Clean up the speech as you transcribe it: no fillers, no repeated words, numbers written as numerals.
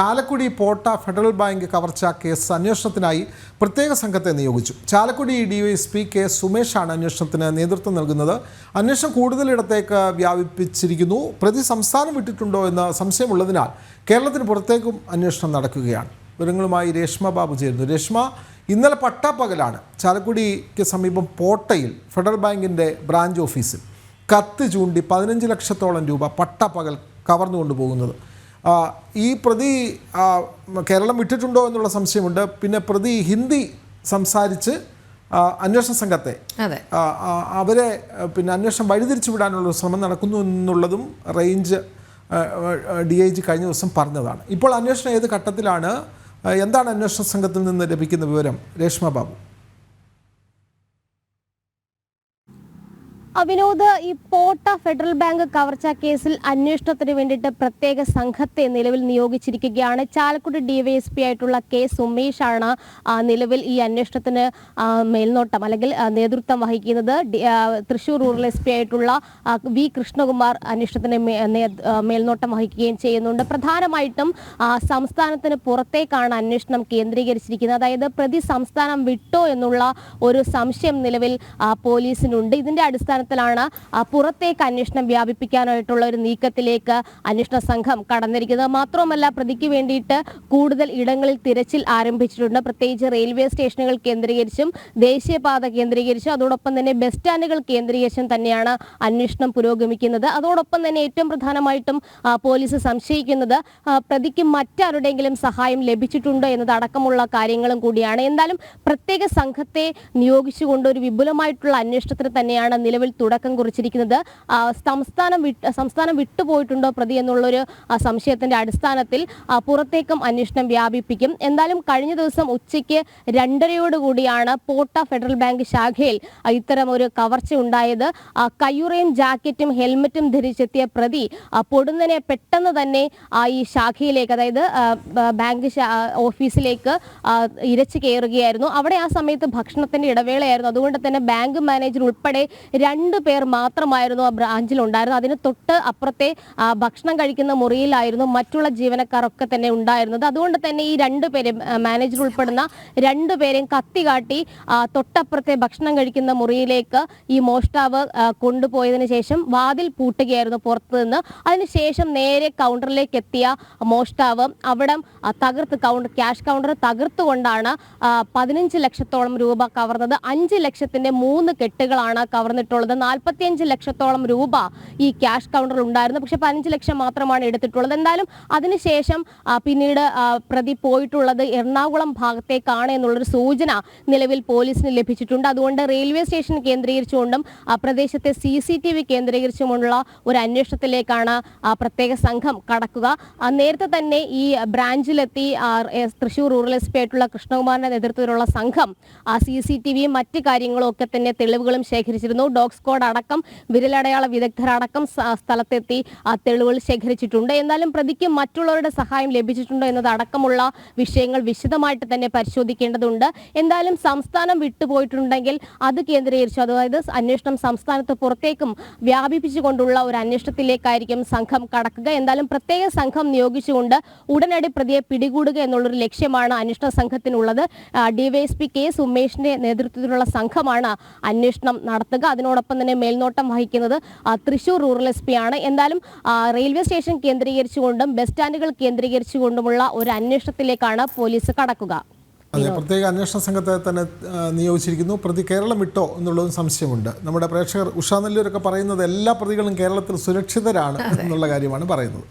ചാലക്കുടി പോട്ട federal bank കവർച്ചാ case അന്വേഷണത്തിനായി പ്രത്യേക സംഘത്തെ നിയോഗിച്ചു. ചാലക്കുടി ഡിവൈഎസ്പി കെ സുമേഷാണ് അന്വേഷണത്തിന് നേതൃത്വം നൽകുന്നത്. അന്വേഷണം കൂടുതലിടത്തേക്ക് വ്യാപിപ്പിച്ചിരിക്കുന്നു. പ്രതി സംസ്ഥാനം വിട്ടിട്ടുണ്ടോ എന്ന സംശയമുള്ളതിനാൽ കേരളത്തിന് പുറത്തേക്കും അന്വേഷണം നടക്കുകയാണ്. വിവരങ്ങളുമായി രേഷ്മ ബാബു ചേരുന്നു. രേഷ്മ, ഇന്നലെ പട്ടാപ്പകലാണ് ചാലക്കുടിക്ക് സമീപം പോട്ടയിൽ ഫെഡറൽ ബാങ്കിൻ്റെ ബ്രാഞ്ച് ഓഫീസിൽ കത്ത് ചൂണ്ടി 15 ലക്ഷത്തോളം രൂപ പട്ടാപ്പകൽ കവർന്നുകൊണ്ടുപോകുന്നത്. ഈ പ്രതി കേരളം വിട്ടിട്ടുണ്ടോ എന്നുള്ള സംശയമുണ്ട്. പിന്നെ പ്രതി ഹിന്ദി സംസാരിച്ച് അന്വേഷണ സംഘത്തെ അവരെ അന്വേഷണം വഴിതിരിച്ചു വിടാനുള്ള ശ്രമം നടക്കുന്നു എന്നുള്ളതും റേഞ്ച് DIG കഴിഞ്ഞ ദിവസം പറഞ്ഞതാണ്. ഇപ്പോൾ അന്വേഷണം ഏത് ഘട്ടത്തിലാണ്? എന്താണ് അന്വേഷണ സംഘത്തിൽ നിന്ന് ലഭിക്കുന്ന വിവരം? രേഷ്മ ബാബു. വിനോദ്, ഈ പോട്ട ഫെഡറൽ ബാങ്ക് കവർച്ചാ കേസിൽ അന്വേഷണത്തിന് വേണ്ടിയിട്ട് പ്രത്യേക സംഘത്തെ നിലവിൽ നിയോഗിച്ചിരിക്കുകയാണ്. ചാലക്കുടി ഡിവൈഎസ്പി ആയിട്ടുള്ള കെ സുമേഷാണ് നിലവിൽ ഈ അന്വേഷണത്തിന് മേൽനോട്ടം അല്ലെങ്കിൽ നേതൃത്വം വഹിക്കുന്നത്. തൃശൂർ റൂറൽ SP ആയിട്ടുള്ള V കൃഷ്ണകുമാർ അന്വേഷണത്തിന് മേൽനോട്ടം വഹിക്കുകയും ചെയ്യുന്നുണ്ട്. പ്രധാനമായിട്ടും സംസ്ഥാനത്തിന് പുറത്തേക്കാണ് അന്വേഷണം കേന്ദ്രീകരിച്ചിരിക്കുന്നത്. അതായത് പ്രതി സംസ്ഥാനം വിട്ടോ എന്നുള്ള ഒരു സംശയം നിലവിൽ പോലീസിനുണ്ട്. ഇതിന്റെ അടിസ്ഥാനത്തിൽ പുറത്തേക്ക് അന്വേഷണം വ്യാപിപ്പിക്കാനായിട്ടുള്ള ഒരു നീക്കത്തിലേക്ക് അന്വേഷണ സംഘം കടന്നിരിക്കുന്നത്. മാത്രമല്ല, പ്രതിക്ക് വേണ്ടിയിട്ട് കൂടുതൽ ഇടങ്ങളിൽ തിരച്ചിൽ ആരംഭിച്ചിട്ടുണ്ട്. പ്രത്യേകിച്ച് റെയിൽവേ സ്റ്റേഷനുകൾ കേന്ദ്രീകരിച്ചും ദേശീയപാത കേന്ദ്രീകരിച്ചും അതോടൊപ്പം തന്നെ ബസ് സ്റ്റാൻഡുകൾ കേന്ദ്രീകരിച്ചും തന്നെയാണ് അന്വേഷണം പുരോഗമിക്കുന്നത്. അതോടൊപ്പം തന്നെ ഏറ്റവും പ്രധാനമായിട്ടും പോലീസ് സംശയിക്കുന്നത് പ്രതിക്ക് മറ്റാരുടെയെങ്കിലും സഹായം ലഭിച്ചിട്ടുണ്ടോ എന്നതടക്കമുള്ള കാര്യങ്ങളും കൂടിയാണ്. എന്തായാലും പ്രത്യേക സംഘത്തെ നിയോഗിച്ചുകൊണ്ട് ഒരു വിപുലമായിട്ടുള്ള അന്വേഷണത്തിന് തന്നെയാണ് നിലവിൽ തുടക്കം കുറിച്ചിരിക്കുന്നത്. സംസ്ഥാനം വിട്ടുപോയിട്ടുണ്ടോ പ്രതി എന്നുള്ളൊരു സംശയത്തിന്റെ അടിസ്ഥാനത്തിൽ പുറത്തേക്കും അന്വേഷണം വ്യാപിപ്പിക്കും. എന്തായാലും കഴിഞ്ഞ ദിവസം ഉച്ചയ്ക്ക് 2:30 പോട്ട ഫെഡറൽ ബാങ്ക് ശാഖയിൽ ഇത്തരം ഒരു കവർച്ച ഉണ്ടായത്. കയ്യുറയും ജാക്കറ്റും ഹെൽമറ്റും ധരിച്ചെത്തിയ പ്രതി പൊടുന്നനെ പെട്ടെന്ന് തന്നെ ഈ ശാഖയിലേക്ക്, അതായത് ബാങ്ക് ഓഫീസിലേക്ക് ഇരച്ചു കയറുകയായിരുന്നു. അവിടെ ആ സമയത്ത് ഭക്ഷണത്തിന്റെ ഇടവേളയായിരുന്നു. അതുകൊണ്ട് തന്നെ ബാങ്ക് മാനേജർ ഉൾപ്പെടെ 2 പേർ മാത്രമായിരുന്നു ആ ബ്രാഞ്ചിൽ ഉണ്ടായിരുന്നത്. അതിന് തൊട്ട് അപ്പുറത്തെ ഭക്ഷണം കഴിക്കുന്ന മുറിയിലായിരുന്നു മറ്റുള്ള ജീവനക്കാരൊക്കെ തന്നെ ഉണ്ടായിരുന്നത്. അതുകൊണ്ട് തന്നെ ഈ 2 പേരെ, മാനേജർ ഉൾപ്പെടുന്ന 2 പേരെയും കത്തി കാട്ടി തൊട്ടപ്പുറത്തെ ഭക്ഷണം കഴിക്കുന്ന മുറിയിലേക്ക് ഈ മോഷ്ടാവ് കൊണ്ടുപോയതിനു ശേഷം വാതിൽ പൂട്ടുകയായിരുന്നു പുറത്തു നിന്ന്. അതിനുശേഷം നേരെ കൗണ്ടറിലേക്ക് എത്തിയ മോഷ്ടാവ് അവിടെ ക്യാഷ് കൗണ്ടർ തകർത്തുകൊണ്ടാണ് 15 ലക്ഷത്തോളം രൂപ കവർന്നത്. 5 ലക്ഷത്തിന്റെ 3 കെട്ടുകളാണ് കവർന്നിട്ടുള്ളത്. 45 ലക്ഷത്തോളം രൂപ ഈ ക്യാഷ് കൗണ്ടറിൽ ഉണ്ടായിരുന്നു. പക്ഷെ 15 ലക്ഷം മാത്രമാണ് എടുത്തിട്ടുള്ളത്. എന്തായാലും അതിനുശേഷം പിന്നീട് പ്രതി പോയിട്ടുള്ളത് എറണാകുളം ഭാഗത്തേക്കാണ് എന്നുള്ളൊരു സൂചന നിലവിൽ പോലീസിന് ലഭിച്ചിട്ടുണ്ട്. അതുകൊണ്ട് റെയിൽവേ സ്റ്റേഷൻ കേന്ദ്രീകരിച്ചുകൊണ്ടും പ്രദേശത്തെ CCTV കേന്ദ്രീകരിച്ചുകൊണ്ടുള്ള ഒരു അന്വേഷണത്തിലേക്കാണ് പ്രത്യേക സംഘം കടക്കുക. നേരത്തെ തന്നെ ഈ ബ്രാഞ്ചിലെത്തി തൃശൂർ റൂറൽ SP ആയിട്ടുള്ള കൃഷ്ണകുമാറിന്റെ നേതൃത്വത്തിലുള്ള സംഘം CCTVയും മറ്റ് കാര്യങ്ങളും ഒക്കെ തന്നെ തെളിവുകളും ശേഖരിച്ചിരുന്നു. ഡോഗ് സ്ക്വാഡ് അടക്കം വിരലടയാള വിദഗ്ധരടക്കം സ്ഥലത്തെത്തി തെളിവുകൾ ശേഖരിച്ചിട്ടുണ്ട്. എന്നാലും പ്രതിക്ക് മറ്റുള്ളവരുടെ സഹായം ലഭിച്ചിട്ടുണ്ടോ എന്നതടക്കമുള്ള വിഷയങ്ങൾ വിശദമായിട്ട് തന്നെ പരിശോധിക്കേണ്ടതുണ്ട്. എന്തായാലും സംസ്ഥാനം വിട്ടുപോയിട്ടുണ്ടെങ്കിൽ അത് കേന്ദ്രീകരിച്ചു, അതായത് അന്വേഷണം സംസ്ഥാനത്ത് പുറത്തേക്കും വ്യാപിപ്പിച്ചുകൊണ്ടുള്ള ഒരു അന്വേഷണത്തിലേക്കായിരിക്കും സംഘം കടക്കുക. എന്തായാലും പ്രത്യേക സംഘം നിയോഗിച്ചുകൊണ്ട് ഉടനടി പ്രതിയെ പിടികൂടുക എന്നുള്ളൊരു ലക്ഷ്യമാണ് അന്വേഷണ സംഘത്തിനുള്ളത്. DYSP കെ സുമേഷിന്റെ നേതൃത്വത്തിലുള്ള സംഘമാണ് അന്വേഷണം നടത്തുക. അതിനോടൊപ്പം തന്നെ മേൽനോട്ടം വഹിക്കുന്നത് തൃശൂർ റൂറൽ SP ആണ്. എന്തായാലും റെയിൽവേ സ്റ്റേഷൻ കേന്ദ്രീകരിച്ചുകൊണ്ടും ബസ് സ്റ്റാൻഡുകൾ കേന്ദ്രീകരിച്ചുകൊണ്ടുമുള്ള ഒരു അന്വേഷണത്തിലേക്കാണ് പോലീസ് കടക്കുക. അതെ, പ്രത്യേക അന്വേഷണ സംഘത്തെ തന്നെ നിയോഗിച്ചിരിക്കുന്നു. പ്രതി കേരളം വിട്ടോ എന്നുള്ളതും സംശയമുണ്ട്. നമ്മുടെ പ്രേക്ഷകർ ഉഷാ നെല്ലൂരൊക്കെ പറയുന്നത് എല്ലാ പ്രതികളും കേരളത്തിൽ സുരക്ഷിതരാണ് എന്നുള്ള കാര്യമാണ് പറയുന്നത്.